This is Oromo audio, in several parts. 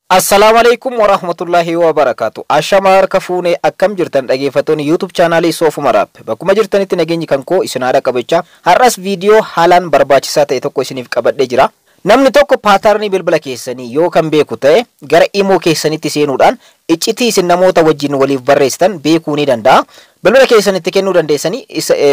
Assalamualaikum warahmatullahi wabarakatuh. Ashamar kafune akkam jirtan dhageeffattoonni YouTube channel Soofuma Rap. Bakkuma jirtanitti nageenyi kan koo isin haadha qabachaa. Har'as video haalaan barbaachisaa ta'e tokko isiniif qabadhee jira. Namni tokko paatarnii bilbila keessanii yoo kan beeku ta'e gara imo keessanitti seenuudhaan iccitii isin namoota wajjin waliif barreessitan beekuu ni danda'a. Bilbila keessanitti kennuu dandeessanii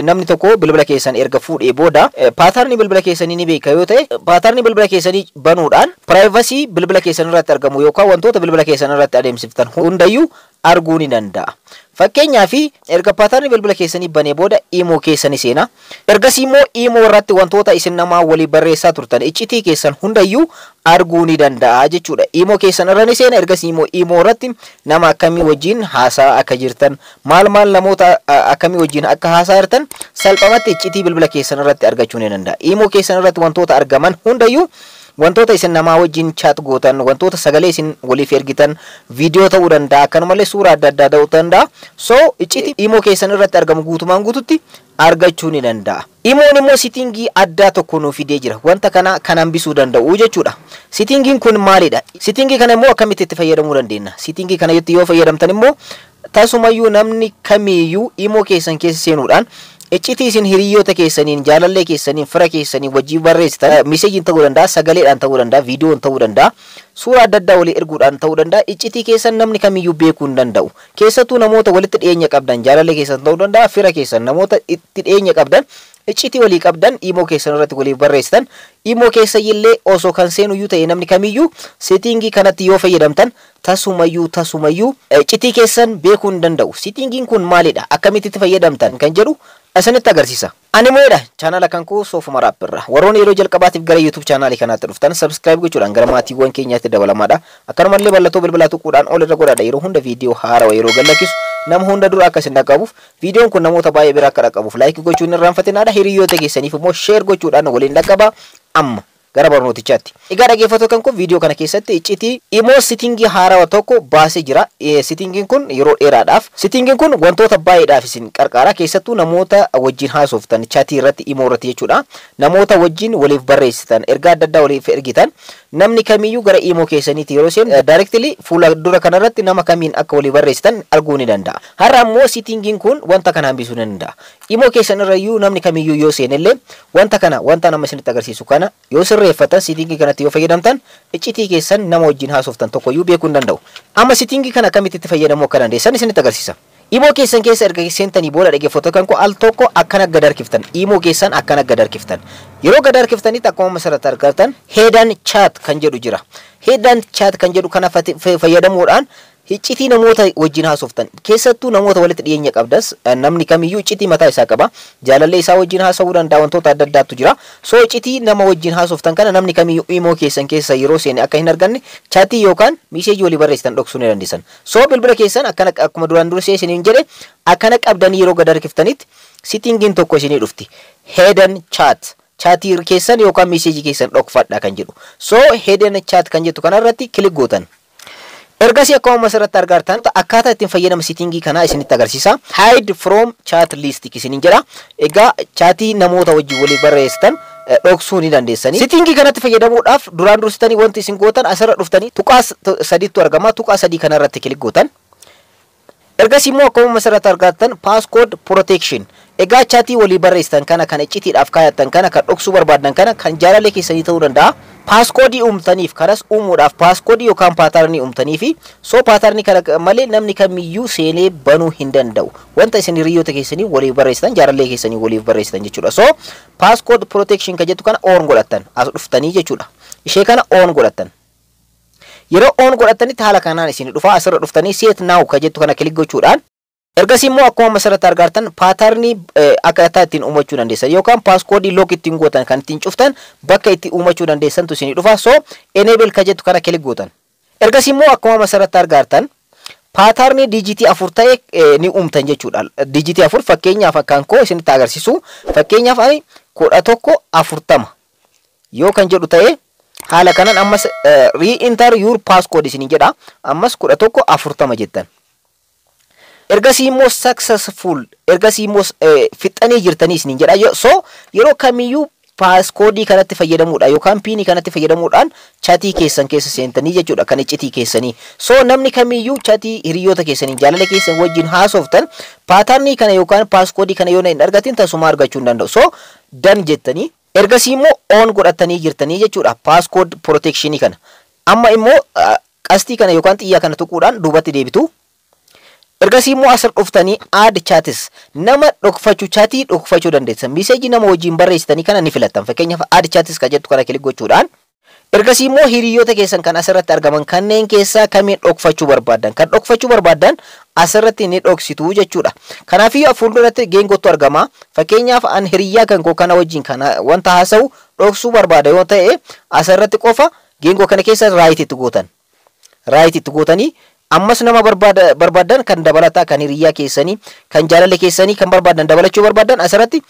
namni tokko bilbila keessan erga fuudhee booda paatarnii bilbila keessanii ni beeka yoo ta'e paatarnii bilbila keessanii banuudhaan privacy bilbila keessan irratti argamu yookaan wantoota bilbila keessan irratti adeemsiftan hundayyuu arguu ni danda'a. Fakkeenyaaf erga paatarnii bilbila keessanii banee booda imo keessanii seena. Ergasii immoo imo irratti wantoota isin namaa walii barreessaa turtan iccitii keessan hundayyuu arguu ni danda'a jechuudha. Imo keessan irra ni seena. Ergasii immoo imo irratti nama akkamii wajjin haasaa akka jirtan maal namoota akkamii wajjin akka haasaa jirtan salphamatti iccitii bilbila keessan irratti argachuu ni danda'a. Imo keessan irratti wantoota argaman hundayyuu wantoota isin namaa wajjin chat gootan, wantoota sagalee isin waliif ergitan, video ta'uu danda'a, akkanumallee suuraa adda addaa ta'uu danda'a. So iccitii imo keessan irratti argamu guutumaan guututti argachuu ni danda'a. Imoon immoo sitingii addaa tokko nuuf fidee jira. Wanta kana kan hambisuu danda'u jechuudha. Sitingiin kun maalidha? Sitingii kana immoo akkamitti itti fayyadamuu dandeenya? Sitingii kana yoo fayyadamtan immoo tasumayyuu namni kamiyyuu imo keessan keessa seenuudhaan iccitii isin hiriyoota keessaniin, jaalallee keessaniin, fira keessaniin wajjin barreessitan meseejiin ta'uu danda'a, sagaleedhaan ta'uu danda'a, viidiyoon ta'uu danda'a, suuraa adda addaa walii erguudhaan ta'uu danda'a. Iccitii keessan namni kamiyyuu beekuu hin danda'u. Keessattuu namoota walitti dhiyeenya qabdan, jaalallee keessan ta'uu danda'a, fira keessan, namoota itti dhiyeenya qabdan, iccitii walii qabdan imo keessan irratti waliif barreessitan. Imo keessa illee osoo kan seenuyyuu ta'e namni kamiyyuu settingii kanatti yoo fayyadamtan tasumayyuu iccitii keessan beekuu hin danda'u. Settingiin kun maalidha? Akkamitti itti fayyadamtan kan jedhu asinitti agarsiisa. Ani moodha channel kan koo Soofuma Rap irra. Warroonni yeroo jalqabaatiif gara YouTube channel kanaatti dhuftan subscribe gochuudhaan gara maatiiwwan keenyaatti dabalamaadha. Akkanumallee bal'atoo bilbilaa tuquudhaan ol irra godhaadha. Yeroo hunda viidiyoo haarawaa yeroo galakkisu nama hunda dura akka isin dhaqqabuuf viidiyoon kun namoota baay'ee bira akka dhaqqabuuf like gochuun hin irraanfatinaadha. Hiriyoota keessaniif immoo share gochuudhaan waliin dhaqqabaa. Amma gara barnootichaatti. Egaa dhaggeeffattoota kan kun viidiyoo kana keessatti iccitii imo settingii haarawaa tokko baasee jira. Settingiin kun yeroo dheeraadhaaf. Settingiin kun wantoota baay'eedhaaf isin qarqara. Keessattuu namoota wajjin haasoftan chatii irratti imo irratti jechuudha. Namoota wajjin waliif barreessitan, ergaa adda addaa waliif ergitan. Namni kamiyyuu gara imo keessaniitti yeroo seenu directly fuula dura kanarratti nama kamiin akka walii barreessitan arguu ni danda'a. Har'a immoo settingiin kun wanta kana hambisuu ni danda'a. Imo keessan irrayyuu namni kamiyyuu yoo seenellee wanta nama isinitti agarsiisu kana yoo sirreeffatan settingii kanatti yoo fayyadamtan iccitii keessan nama wajjin haasoftan tokkoyyuu beekuu hin danda'u. Amma settingii kana akkamitti itti fayyadamuu akka dandeessan isinitti agarsiisa. Imo keessan keessa erga seentanii booda dhaggeeffattoota kan koo al tokko akkana gad harkiftan. Imo keessan akkana gad harkiftan. Yeroo gad harkiftanitti akkuma masarratti argattan hidden chat kan jedhu jira. Hidden chat kan jedhu kana fayyadamuudhaan iccitii namoota wajjin haasoftan, keessattuu namoota walitti dhiyeenya qabdas namni kamiyyuu iccitii mataa isaa qaba. Jaalallee isaa wajjin haasa'uu danda'a, wantoota adda addaatu jira. So iccitii nama wajjin haasoftan kana namni kamiyyuu imo keessan keessa yeroo seene akka hin arganne chatii yookaan meseejii walii barreessitan dhoksuu ni dandeessan. So bilbila keessan akkuma duraan dursee isiniin jedhe akkana qabdanii yeroo gad harkiftanitti settingiin tokko isinii dhufti. Hidden chat. Chatii keessan yookaan meseejii keessan dhokfadha kan jedhu. So hidden chat kan jettu kanarratti kilik gootan. Ergasii akkuma masarratti argattan akkaataa ittiin fayyadama settingii kanaa isinitti agarsiisa. Hide from chat list isiniin jedha. Egaa chatii namoota wajjin walii barreessitan dhoksuu ni dandeessanii. Settingii kanatti fayyadamuudhaaf duraan dursitanii wanti isin gootan asirra dhuftanii tuqaa sadiitu argama. Tuqaa sadii kanarratti kilik gootan. Ergasii immoo akkuma masarratti argattan passcode protection. Egaa chatii walii barreessitan kana kan iccitiidhaaf kaayattan kana kan dhoksuu barbaadan kana kan jaalallee keessanii ta'uu danda'a. Passcode uumtaniif kanas uumuudhaaf passcode yookaan paatarnii uumtaniifi so paatarnii kana malee namni kamiyyuu seenee banuu hin danda'u. Wanta isin hiriyoota keessanii waliif barreessitan, jaalallee keessanii waliif barreessitan jechuudha. So passcode protection kan jettu kana on godhattan as dhuftanii jechuudha. Ishee kana on godhattan. Yeroo on godhattanitti haala kanaan isin dhufa asirra dhuftanii set now kan jettu kana kilik gochuudhaan ergasii immoo akkuma masarratti argattan paatarnii akkaataa ittiin uumachuu dandeessan yookaan passcode lock ittiin gootan kan ittiin cuftan bakka itti uumachuu dandeessantu isinii dhufa. So enable kan jettu kana kilik gootan. Ergasii immoo akkuma masarratti argattan paatarnii dijitii 4 ta'e ni uumtan jechuudha. Dijitii 4 fakkeenyaaf akkaan koo isinitti agarsiisu. Fakkeenyaaf ani 1140 yoo kan jedhu ta'e haala kanaan ammas re-enter your passcode isiniin jedha. Ammas 1140 jettan. Ergasii immoo successful ergasii immoo fixanii jirtanii isiniin jedha. So yeroo kamiyyuu paaskoodii kanatti fayyadamuudha yookaan piinii kanatti fayyadamuudhaan chatii keessan keessa seentanii jechuudha kan iccitii keessanii. So namni kamiyyuu chatii hiriyoota keessanii jaalala keessan wajjin haasoftan paatarnii kana yookaan paaskoodii kana yoo hin argatin tasuma argachuu hin danda'u. So dan jettanii ergasii immoo on godhatanii jirtanii jechuudha paaskood protectionii kana. Amma immoo qastii kana yookaan xiyyaa kana tuquudhaan duubatti deebitu. Ergasii immoo asir dhuftanii add chatis nama dhokfachuu chatii dhokfachuu dandeessan miseejii nama wajjin barreessitanii kana ni filattan. Fakkeenyaaf add chatis kan jettu kana kilik gochuudhaan ergasii immoo hiriyoota keessan kan asirratti argaman kanneen keessaa kamiin dhokfachuu barbaadan kan dhokfachuu barbaadan asirratti ni dhoksitu jechuudha. Kanaafuu fuulduratti geengootu argama. Fakkeenyaaf an hiriyaa kan koo kana wajjin kana wanta haasa'u dhoksuu barbaada yoo ta'e asirratti qofa geengoo kana keessa raayit itti gootan. Raayit itti gootanii ammas nama barbaadan kan dabalataa kan hiriyaa keessanii kan jaalala keessanii kan barbaadan dabalachuu barbaadan asirratti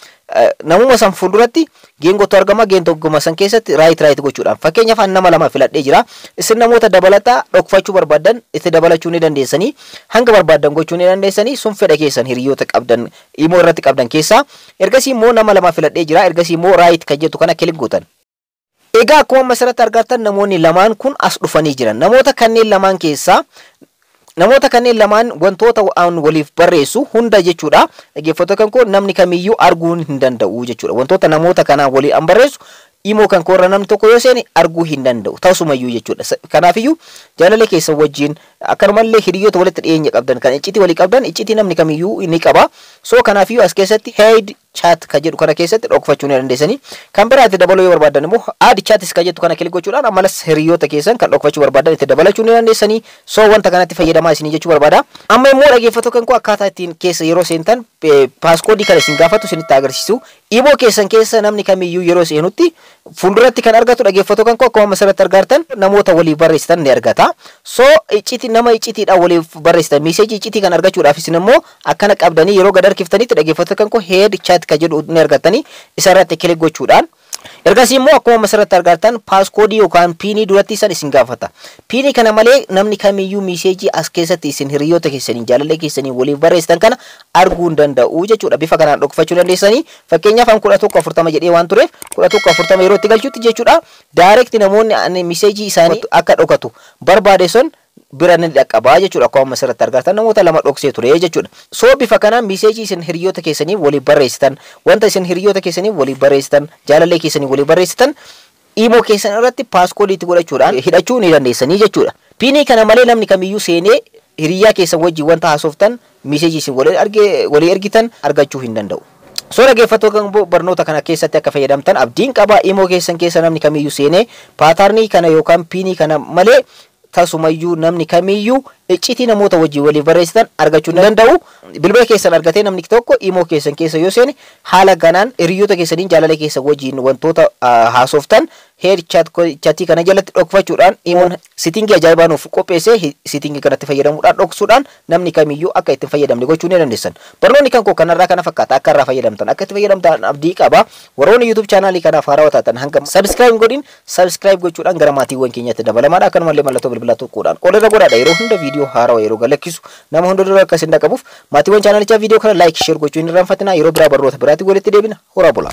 namuma san fuulduratti geengootu argama. Geengoo san keessatti raayit gochuudhaan fakkeenyaaf nama lama filadhee jira. Isin namoota dabalataa dhokfachuu barbaadan itti dabalachuu ni dandeessanii hanga barbaadan gochuu ni dandeessanii sun fedha keessan hiriyoota qabdan immoo irratti qabdan keessaa. Ergasii immoo nama lama filadhee jira. Ergasii immoo raayit kan jettu kana kilik gootan. Egaa akkuma masarratti argattan namoonni lamaan kun as dhufanii jiran. Namoota kanneen lamaan wantoota waliif barreessu hunda jechuudha. Dhaggeeffattoota kan namni kamiyyuu arguu hin danda'u jechuudha. Wantoota namoota kanaan waliin barreessu imoo kan korra namni tokko yoo seeni arguu hin danda'u ta'usumayyuu jechuudha. Kanaafiyyuu jaalala keessan wajjin akkanumallee hiriyoota walitti dhiyeenya qabdan kan iccitii walii qabdan iccitii namni kamiyyuu ni qaba. So kanaafiyyuu as keessatti hide chat kan jedhu kana keessatti dhokfachuu ni dandeessanii. Kan biraatti dabaluu yoo barbaadan immoo add chatis kan jettu kana kilik gochuudhaan ammalas hiriyoota keessan kan dhokfachuu barbaadan itti dabalachuu ni dandeessanii. So wanta kanatti fayyadamaa isinii jechuu barbaada. Amma immoo dhaggeeffattoota kan akkaataa ittiin keessa yeroo seentan paaskoodii kana isin gaafatu isinitti agarsiisu. Imoo keessan keessa namni kamiyyuu yeroo seenutti fuulduratti kan argatu dhaggeeffattoota kan akkuma masarratti argartan namoota waliif barreessitan ni argata. So iccitii nama iccitiidhaan waliif barreessitan miseejii iccitii kan argachuudhaaf isin immoo akkana qabdanii yeroo gad harkiftanitti dhaggeeffattoota kan head chat kan jedhu ni argatanii isarratti kilik gochuudhaan ergasii immoo akkuma masarratti argattan paaskoodii yookaan piinii duratti isan isin gaafata. Piinii kana malee namni kamiyyuu miseejii as keessatti isin hiriyoota keessanii jaalala keessanii waliif barreessitan kana arguu hin danda'u jechuudha. Bifa kanaan dhokfachuu dandeessanii fakkeenyaaf an 1140 jedhee waan tureef 1140 yeroo itti galchutti jechuudha. Direct namoonni miseejii isaanii akka dhokatu barbaade sun bira ni dhaqqabaa jechuudha. Akkuma masarratti argattan namoota lama dhoksee ture jechuudha. So bifa kanaan miseejii isin hiriyoota keessanii waliif barreessitan wanta isin hiriyoota keessanii waliif barreessitan jaalala keessanii waliif barreessitan imoo keessan irratti paaskoodii itti godhachuudhaan hidhachuu ni dandeessanii jechuudha. Piinii kana malee namni kamiyyuu seenee hiriyaa keessan wajjin wanta haasoftan miseejii isin walii ergitan argachuu hin danda'u. So dhaggeeffattoota barnoota kana keessatti akka fayyadamtan abdiin qaba. Imoo keessan keessa namni kamiyyuu seenee paatarnii kana yookaan piinii kana malee tasumayyuu namni kamiyyuu iccitii namoota wajjin waliif barreessitan argachuu ni danda'u. Bilbila keessan argatee namni tokko imoo keessan keessa yoo seene haala kanaan hiriyoota keessaniin jaalala keessan wajjin wantoota haasoftan head chatii kana jalatti dhokfachuudhaan imoon sitingii ajaa'ibaa nuuf qopheessee sitingii kanatti fayyadamuudhaan dhoksuudhaan namni kamiyyuu akka itti fayyadamne gochuu ni dandeessan. Barnoonni kan koo kanarraa kana fakkaata akka irraa fayyadamtan akka itti fayyadamtan abdii qaba. Warroonni YouTube chaanaalii kanaaf haarawaa taatan hanga subscribe godhin subscribe gochuudhaan gara maatiiwwan keenyatti dabalamaadha. Akkanumallee mallattoo bilbilaa tokkodhaan qolirra godhaadha yeroo hunda viidiyoo haarawaa yeroo galakkisu nama hunda dura akka isin dhaqqabuuf maatiiwwan chaanalichaa viidiyoo kana like share gochuu hin irraanfatinaa. Yeroo biraa barnoota biraatti walitti deebina. Horaa bulaa.